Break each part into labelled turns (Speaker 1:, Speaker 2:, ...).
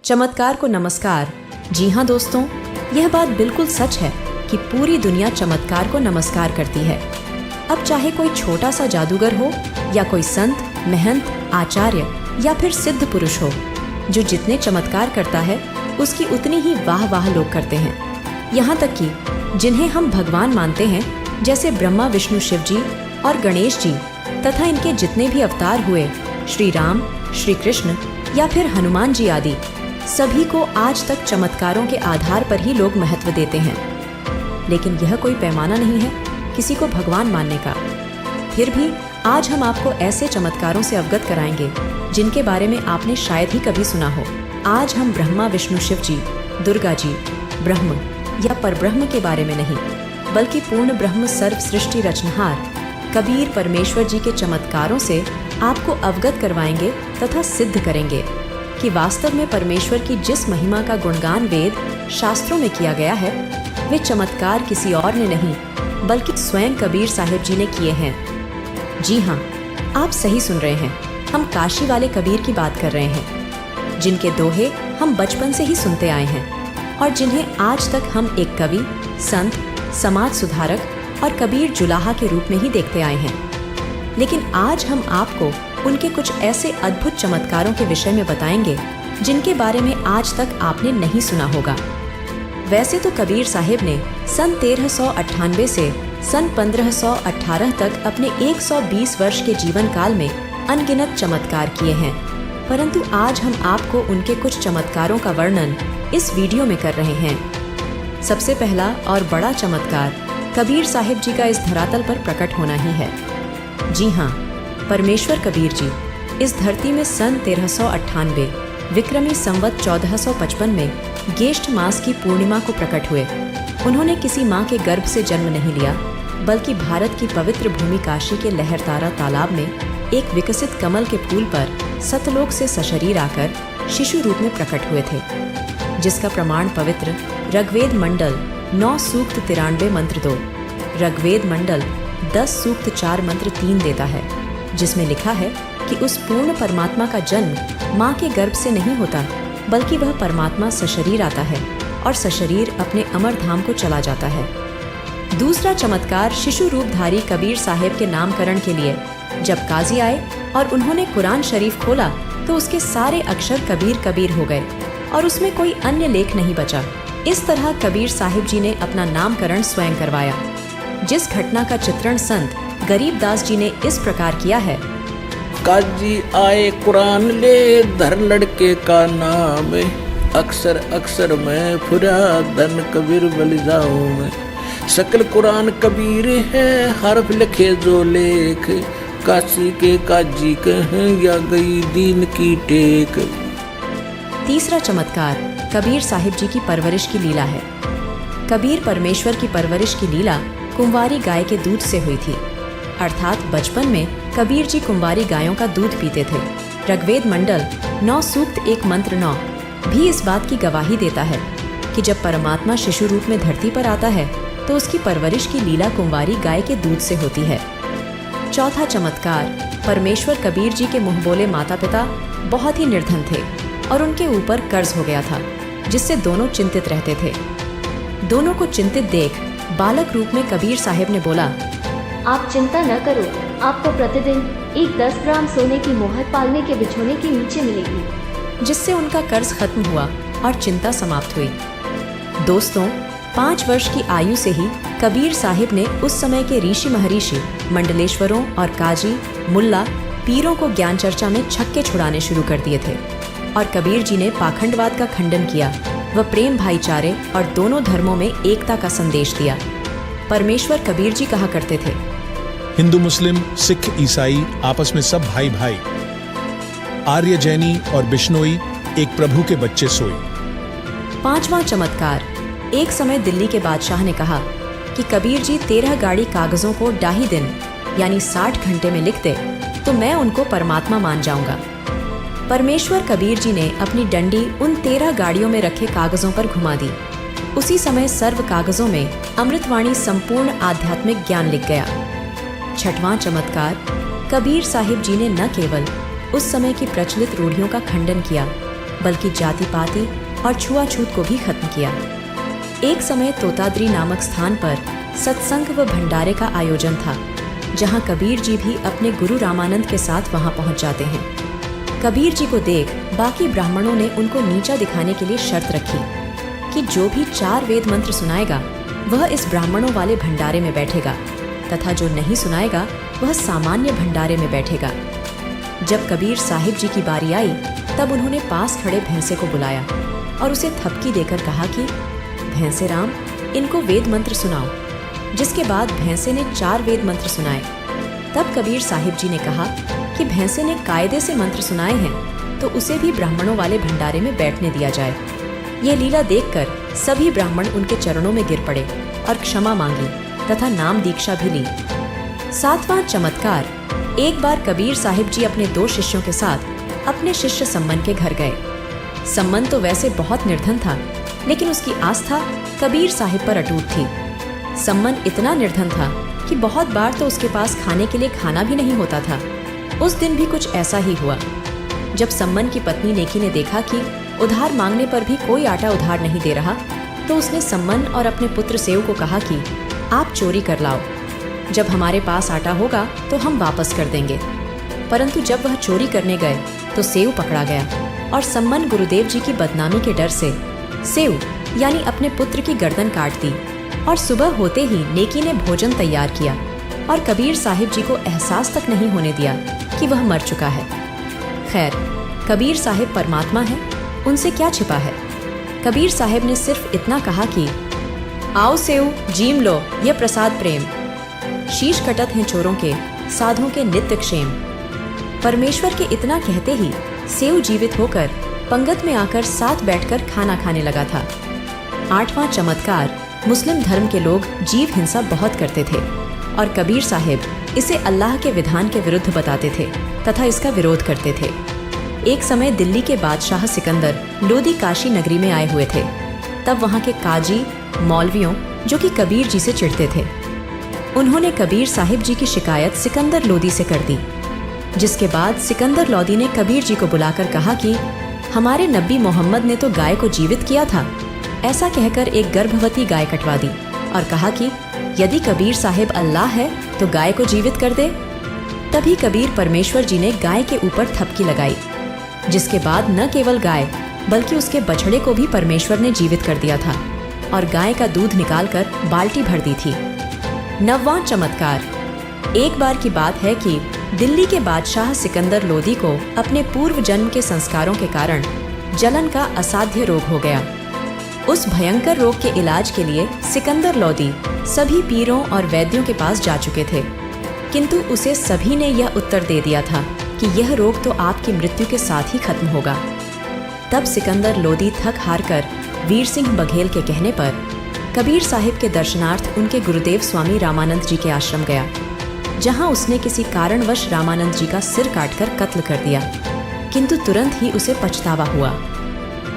Speaker 1: चमत्कार को नमस्कार। जी हाँ दोस्तों, यह बात बिल्कुल सच है कि पूरी दुनिया चमत्कार को नमस्कार करती है। अब चाहे कोई छोटा सा जादूगर हो या कोई संत, महंत, आचार्य या फिर सिद्ध पुरुष हो, जो जितने चमत्कार करता है उसकी उतनी ही वाह वाह लोग करते हैं। यहाँ तक कि जिन्हें हम भगवान मानते हैं, जैसे ब्रह्मा, विष्णु, शिव जी और गणेश जी तथा इनके जितने भी अवतार हुए, श्री राम, श्री कृष्ण या फिर हनुमान जी आदि, सभी को आज तक चमत्कारों के आधार पर ही लोग महत्व देते हैं। लेकिन यह कोई पैमाना नहीं है किसी को भगवान मानने का। फिर भी आज हम आपको ऐसे चमत्कारों से अवगत कराएंगे जिनके बारे में आपने शायद ही कभी सुना हो। आज हम ब्रह्मा, विष्णु, शिव जी, दुर्गा जी, ब्रह्म या परब्रह्म के बारे में नहीं, बल्कि पूर्ण ब्रह्म सर्व सृष्टि रचनहार कबीर परमेश्वर जी के चमत्कारों से आपको अवगत करवाएंगे तथा सिद्ध करेंगे कि वास्तव में परमेश्वर की जिस महिमा का गुणगान वेद शास्त्रों में किया गया है, वे चमत्कार किसी और ने नहीं बल्कि स्वयं कबीर साहिब जी ने किए हैं। जी हाँ, आप सही सुन रहे हैं, हम काशी वाले कबीर की बात कर रहे हैं, जिनके दोहे हम बचपन से ही सुनते आए हैं और जिन्हें आज तक हम एक कवि, संत, समाज सुधारक और कबीर जुलाहा के रूप में ही देखते आए हैं। लेकिन आज हम आपको उनके कुछ ऐसे अद्भुत चमत्कारों के विषय में बताएंगे जिनके बारे में आज तक आपने नहीं सुना होगा। वैसे तो कबीर साहिब ने सन 1398 से सन 1518 तक अपने 120 वर्ष के जीवन काल में अनगिनत चमत्कार किए हैं, परंतु आज हम आपको उनके कुछ चमत्कारों का वर्णन इस वीडियो में कर रहे हैं। सबसे पहला और बड़ा चमत्कार कबीर साहिब जी का इस धरातल पर प्रकट होना ही है। जी हाँ, परमेश्वर कबीर जी इस धरती में सन 1398 विक्रमी संवत 1455 में ज्येष्ठ मास की पूर्णिमा को प्रकट हुए। उन्होंने किसी माँ के गर्भ से जन्म नहीं लिया, बल्कि भारत की पवित्र भूमि काशी के लहरतारा तालाब में एक विकसित कमल के फूल पर सतलोक से सशरीर आकर शिशु रूप में प्रकट हुए थे, जिसका प्रमाण पवित्र ऋग्वेद मंडल 9 सूक्त 93 मंत्र 2, ऋग्वेद मंडल 10 सूक्त 4 मंत्र 3 देता है, जिसमें लिखा है कि उस पूर्ण परमात्मा का जन्म माँ के गर्भ से नहीं होता, बल्कि वह परमात्मा सशरीर आता है और सशरीर अपने अमर धाम को चला जाता है। दूसरा चमत्कार शिशु रूपधारी कबीर साहिब के नामकरण के लिए जब काजी आए और उन्होंने कुरान शरीफ खोला तो उसके सारे अक्षर कबीर कबीर हो गए और उसमें कोई अन्य लेख नहीं बचा। इस तरह कबीर साहिब जी ने अपना नामकरण स्वयं करवाया, जिस घटना का चित्रण संत गरीबदास जी ने इस प्रकार किया है।
Speaker 2: काजी आए कुरान ले, धर लड़के का नाम, अक्सर अक्सर में फुरा धन कबीर बल जाऊं मैं। सकल कुरान कबीर है, हरफ लिखे जो लेख, काशी के काजी कहें या गई दीन की टेक।
Speaker 1: तीसरा चमत्कार कबीर साहिब जी की परवरिश की लीला है। कबीर परमेश्वर की परवरिश की लीला कुंवारी गाय के दूध से हुई थी, अर्थात बचपन में कबीर जी कुंवारी गायों का दूध पीते थे। ऋग्वेद मंडल 9 सूक्त 1 मंत्र 9 भी इस बात की गवाही देता है कि जब परमात्मा शिशु रूप में धरती पर आता है तो उसकी परवरिश की लीला कुंवारी गाय के दूध से होती है। चौथा चमत्कार परमेश्वर कबीर जी के मुँह बोले माता पिता बहुत ही निर्धन थे और उनके ऊपर कर्ज हो गया था, जिससे दोनों चिंतित रहते थे। दोनों को चिंतित देख बालक रूप में कबीर साहिब ने बोला,
Speaker 3: आप चिंता न करो, आपको प्रतिदिन एक 10 ग्राम सोने की मोहर पालने के बिछोने के नीचे मिलेगी,
Speaker 1: जिससे उनका कर्ज खत्म हुआ और चिंता समाप्त हुई। दोस्तों, 5 वर्ष की आयु से ही कबीर साहिब ने उस समय के ऋषि महर्षि, मंडलेश्वरों और काजी, मुल्ला, पीरों को ज्ञान चर्चा में छक्के छुड़ाने शुरू कर दिए थे और कबीर जी ने पाखंडवाद का खंडन किया व प्रेम, भाईचारे और दोनों धर्मों में एकता का संदेश दिया। परमेश्वर कबीर जी कहा करते थे,
Speaker 4: हिंदू, मुस्लिम, सिख, ईसाई आपस में सब भाई भाई, आर्य, जैनी और बिश्नोई एक प्रभु के बच्चे सोई।
Speaker 1: पांचवा चमत्कार, एक समय दिल्ली के बादशाह ने कहा कि कबीर जी 13 गाड़ी कागजों को डाही दिन यानी 60 घंटे में लिख दे तो मैं उनको परमात्मा मान जाऊंगा। परमेश्वर कबीर जी ने अपनी डंडी उन 13 गाड़ियों में रखे कागजों पर घुमा दी। उसी समय सर्व कागजों में अमृतवाणी संपूर्ण आध्यात्मिक ज्ञान लिख गया। छठवां चमत्कार, कबीर साहिब जी ने न केवल उस समय की प्रचलित रूढ़ियों का खंडन किया, बल्कि जाति पाति और छुआछूत को भी खत्म किया। एक समय तोताद्री नामक स्थान पर सत्संग व भंडारे का आयोजन था, जहां कबीर जी भी अपने गुरु रामानंद के साथ वहां पहुंच जाते हैं। कबीर जी को देख बाकी ब्राह्मणों ने उनको नीचा दिखाने के लिए शर्त रखी कि जो भी 4 वेद मंत्र सुनाएगा वह इस ब्राह्मणों वाले भंडारे में बैठेगा, तथा जो नहीं सुनाएगा वह सामान्य भंडारे में बैठेगा। जब कबीर साहिब जी की बारी आई तब उन्होंने पास खड़े भैंसे को बुलाया और उसे थपकी देकर कहा कि भैंसे राम, इनको वेद मंत्र सुनाओ। जिसके बाद भैंसे ने 4 वेद मंत्र सुनाए। तब कबीर साहिब जी ने कहा कि भैंसे ने कायदे से मंत्र सुनाए हैं तो उसे भी ब्राह्मणों वाले भंडारे में बैठने दिया जाए। ये लीला देखकर सभी ब्राह्मण उनके चरणों में गिर पड़े और क्षमा मांगी तथा नाम दीक्षा भी ली। 7वां चमत्कार। एक बार कबीर साहिब जी अपने 2 शिष्यों के साथ अपने शिष्य सम्मन के घर गए। सम्मन तो वैसे बहुत निर्धन था, लेकिन उसकी आस्था कबीर साहिब पर अटूट थी। सम्मन इतना निर्धन था कि बहुत बार तो उसके पास खाने के लिए खाना भी नहीं होता था। उस दिन भी कुछ ऐसा ही हुआ। जब सम्मन की पत्नी नेकी ने देखा कि उधार मांगने पर भी कोई आटा उधार नहीं दे रहा, तो उसने सम्मन और अपने पुत्र सेव को कहा कि आप चोरी कर लाओ, जब हमारे पास आटा होगा तो हम वापस कर देंगे। परंतु जब वह चोरी करने गए तो सेव पकड़ा गया और सम्मन गुरुदेव जी की बदनामी के डर से सेव यानी अपने पुत्र की गर्दन काट दी। और सुबह होते ही नेकी ने भोजन तैयार किया और कबीर साहिब जी को एहसास तक नहीं होने दिया कि वह मर चुका है। खैर, कबीर साहिब परमात्मा है, उनसे क्या छिपा है। कबीर साहिब ने सिर्फ इतना कहा कि आओ सेव, जीम लो, ये प्रसाद प्रेम। शीश कटत हैं चोरों के, साधुओं के नित्य क्षेम। परमेश्वर के इतना कहते ही सेव जीवित होकर पंगत में आकर साथ बैठकर खाना खाने लगा था। 8वां चमत्कार। मुस्लिम धर्म के लोग जीव हिंसा बहुत करते थे और कबीर साहिब इसे अल्लाह के विधान के विरुद्ध बताते थे तथा इसका विरोध करते थे। एक समय दिल्ली के बादशाह सिकंदर लोदी काशी नगरी में आए हुए थे। तब वहाँ के काजी मौलवियों, जो कि कबीर जी से चिढ़ते थे, उन्होंने कबीर साहिब जी की शिकायत सिकंदर लोदी से कर दी। जिसके बाद सिकंदर लोदी ने कबीर जी को बुलाकर कहा कि हमारे नबी मोहम्मद ने तो गाय को जीवित किया था। ऐसा कहकर एक गर्भवती गाय कटवा दी और कहा कि यदि कबीर साहिब अल्लाह है तो गाय को जीवित कर दे। तभी कबीर परमेश्वर जी ने गाय के ऊपर थपकी लगाई, जिसके बाद न केवल गाय बल्कि उसके बछड़े को भी परमेश्वर ने जीवित कर दिया था और गाय का दूध निकालकर बाल्टी भर दी थी। 9वां चमत्कार। एक बार की बात है कि दिल्ली के बादशाह सिकंदर लोदी को अपने पूर्व जन्म के संस्कारों के कारण जलन का असाध्य रोग हो गया। उस भयंकर रोग के इलाज के लिए सिकंदर लोदी सभी पीरों और वैद्यों के पास जा चुके थे, किंतु उसे सभी ने यह उत्तर दे दिया था कि यह रोग तो आपकी मृत्यु के साथ ही खत्म होगा। तब सिकंदर लोदी थक हार कर वीर सिंह बघेल के कहने पर कबीर साहिब के दर्शनार्थ उनके गुरुदेव स्वामी रामानंद जी के आश्रम गया, जहां उसने किसी कारणवश रामानंद जी का सिर काटकर कत्ल कर दिया, किंतु तुरंत ही उसे पछतावा हुआ।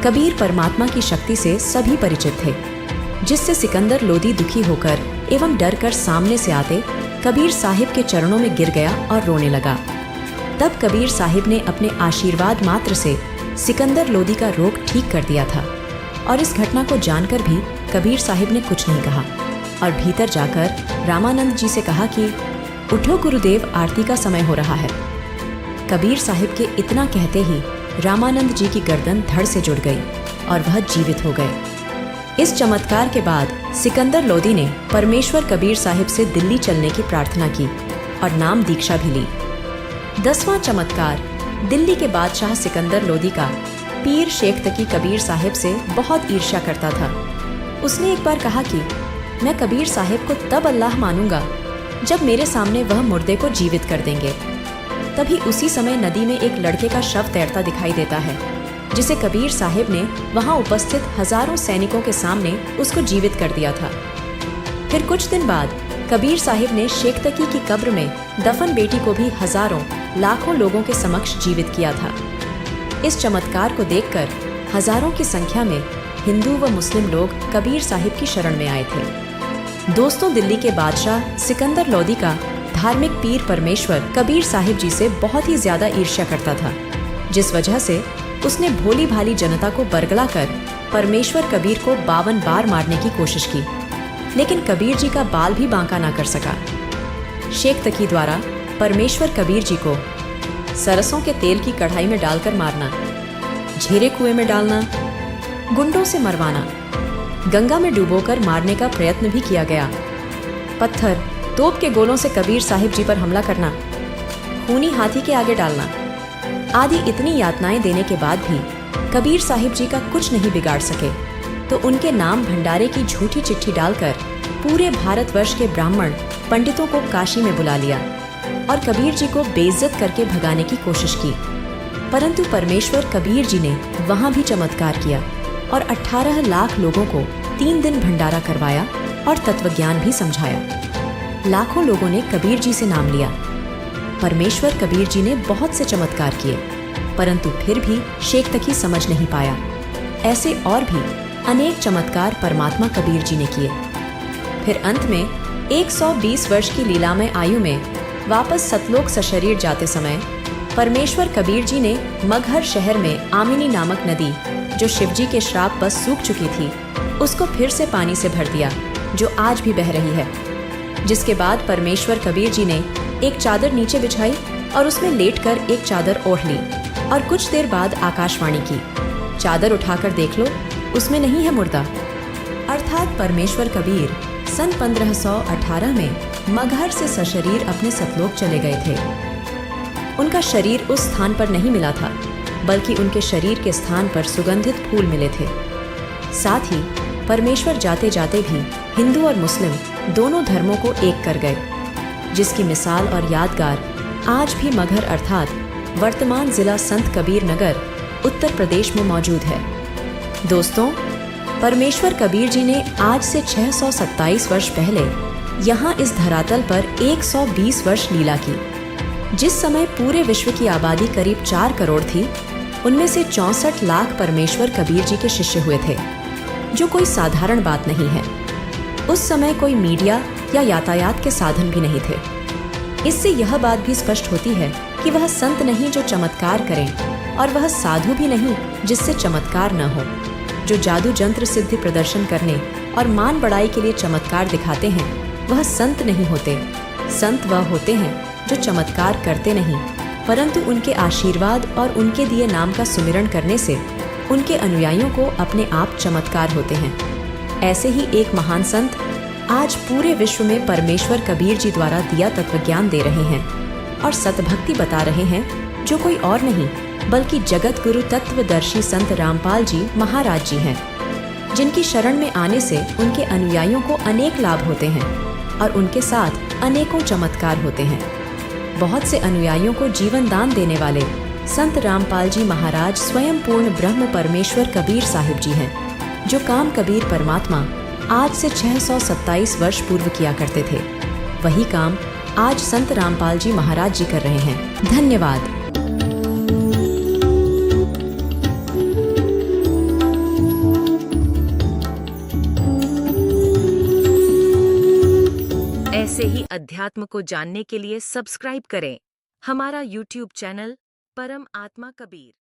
Speaker 1: कबीर परमात्मा की शक्ति से सभी परिचित थे, जिससे सिकंदर लोदी दुखी होकर एवं डर कर सामने से आते कबीर साहिब के चरणों में गिर गया और रोने लगा। तब कबीर साहिब ने अपने आशीर्वाद मात्र से सिकंदर लोदी का रोग ठीक कर दिया था और इस घटना को जानकर भी कबीर साहिब ने कुछ नहीं कहा और भीतर जाकर रामानंद जी से कहा कि उठो गुरुदेव, आरती का समय हो रहा है। कबीर साहिब के इतना कहते ही रामानंद जी की गर्दन धड़ से जुड़ गई और वह जीवित हो गए। इस चमत्कार के बाद सिकंदर लोदी ने परमेश्वर कबीर साहिब से दिल्ली चलने की प्रार्थना की और नाम दीक्षा भी ली। 10वां चमत्कार। दिल्ली के बादशाह सिकंदर लोदी का पीर शेख तकी कबीर साहिब से बहुत ईर्ष्या करता था। उसने एक बार कहा कि मैं कबीर साहिब को तब अल्लाह मानूंगा जब मेरे सामने वह मुर्दे को जीवित कर देंगे। तभी उसी समय नदी में एक लड़के का शव तैरता दिखाई देता है, जिसे कबीर साहिब ने वहां उपस्थित हजारों सैनिकों के सामने उसको जीवित कर दिया था। फिर कुछ दिन बाद कबीर साहिब ने शेख तकी की कब्र में दफन बेटी को भी हजारों लाखों लोगों के समक्ष जीवित किया था। इस चमत्कार को देखकर हजारों की संख्या में हिंदू व मुस्लिम लोग कबीर साहिब की शरण में आए थे। दोस्तों, दिल्ली के बादशाह सिकंदर लोदी का धार्मिक पीर परमेश्वर कबीर साहिब जी से बहुत ही ज्यादा ईर्ष्या करता था, जिस वजह से उसने भोली भाली जनता को बरगला कर परमेश्वर कबीर को 52 बार मारने की कोशिश की, लेकिन कबीर जी का बाल भी बांका ना कर सका। शेख तकी द्वारा परमेश्वर कबीर जी को सरसों के तेल की कढ़ाई में डालकर मारना, झीरे कुएं में डालना, गुंडों से मरवाना, गंगा में डुबोकर मारने का प्रयत्न भी किया गया, पत्थर तोप के गोलों से कबीर साहिब जी पर हमला करना, खूनी हाथी के आगे डालना आदि इतनी यातनाएं देने के बाद भी कबीर साहिब जी का कुछ नहीं बिगाड़ सके, तो उनके नाम भंडारे की झूठी चिट्ठी डालकर पूरे भारतवर्ष के ब्राह्मण पंडितों को काशी में बुला लिया और कबीर जी को बेइज्जत करके भगाने की कोशिश की। परंतु परमेश्वर कबीर जी ने वहां भी चमत्कार किया और 18 लाख लोगों को 3 दिन भंडारा करवाया और तत्वज्ञान भी समझाया। लाखों लोगों ने कबीर जी से नाम लिया। परमेश्वर कबीर जी ने बहुत से चमत्कार किए, परंतु फिर भी शेख तकी समझ नहीं पाया। ऐसे और भी अनेक चमत्कार परमात्मा कबीर जी ने किए। फिर अंत में 120 वर्ष की लीलामय आयु में वापस सतलोक सशरीर जाते समय परमेश्वर कबीर जी ने मगहर शहर में आमिनी नामक नदी, जो शिवजी के श्राप बस सूख चुकी थी, उसको फिर से पानी से भर दिया, जो आज भी बह रही है। जिसके बाद परमेश्वर कबीर जी ने एक चादर नीचे बिछाई और उसमें लेटकर एक चादर ओढ़ ली और कुछ देर बाद आकाशवाणी की, चादर उठाकर देख लो, उसमें नहीं है मुर्दा। अर्थात परमेश्वर कबीर सन 1518 में मगहर से सशरीर अपने सतलोक चले गए थे। उनका शरीर उस स्थान पर नहीं मिला था, बल्कि उनके शरीर के स्थान पर सुगंधित फूल मिले थे। साथ ही परमेश्वर जाते जाते भी हिंदू और मुस्लिम दोनों धर्मों को एक कर गए, जिसकी मिसाल और यादगार आज भी मगहर अर्थात वर्तमान जिला संत कबीर नगर उत्तर प्रदेश में मौजूद है। दोस्तों, परमेश्वर कबीर जी ने आज से 627 वर्ष पहले यहाँ इस धरातल पर 120 वर्ष लीला की। जिस समय पूरे विश्व की आबादी करीब 4 करोड़ थी, उनमें से 64 लाख परमेश्वर कबीर जी के शिष्य हुए थे, जो कोई साधारण बात नहीं है। उस समय कोई मीडिया या यातायात के साधन भी नहीं थे। इससे यह बात भी स्पष्ट होती है कि वह संत नहीं जो चमत्कार करें, और वह साधु भी नहीं जिससे चमत्कार न हो। जो जादू जंत्र सिद्धि प्रदर्शन करने और मान बढ़ाई के लिए चमत्कार दिखाते हैं, वह संत नहीं होते। संत वह होते हैं जो चमत्कार करते नहीं, परंतु उनके आशीर्वाद और उनके दिए नाम का सुमिरन करने से उनके अनुयायियों को अपने आप चमत्कार होते हैं। ऐसे ही एक महान संत आज पूरे विश्व में परमेश्वर कबीर जी द्वारा दिया तत्वज्ञान दे रहे हैं और सतभक्ति बता रहे हैं, जो कोई और नहीं बल्कि जगत गुरु तत्वदर्शी संत रामपाल जी महाराज जी हैं, जिनकी शरण में आने से उनके अनुयायियों को अनेक लाभ होते हैं और उनके साथ अनेकों चमत्कार होते हैं। बहुत से अनुयायियों को जीवन दान देने वाले संत रामपाल जी महाराज स्वयं पूर्ण ब्रह्म परमेश्वर कबीर साहिब जी हैं, जो काम कबीर परमात्मा आज से 627 वर्ष पूर्व किया करते थे, वही काम आज संत रामपाल जी महाराज जी कर रहे हैं। धन्यवाद।
Speaker 5: ऐसे ही अध्यात्म को जानने के लिए सब्सक्राइब करें हमारा YouTube चैनल परम आत्मा कबीर।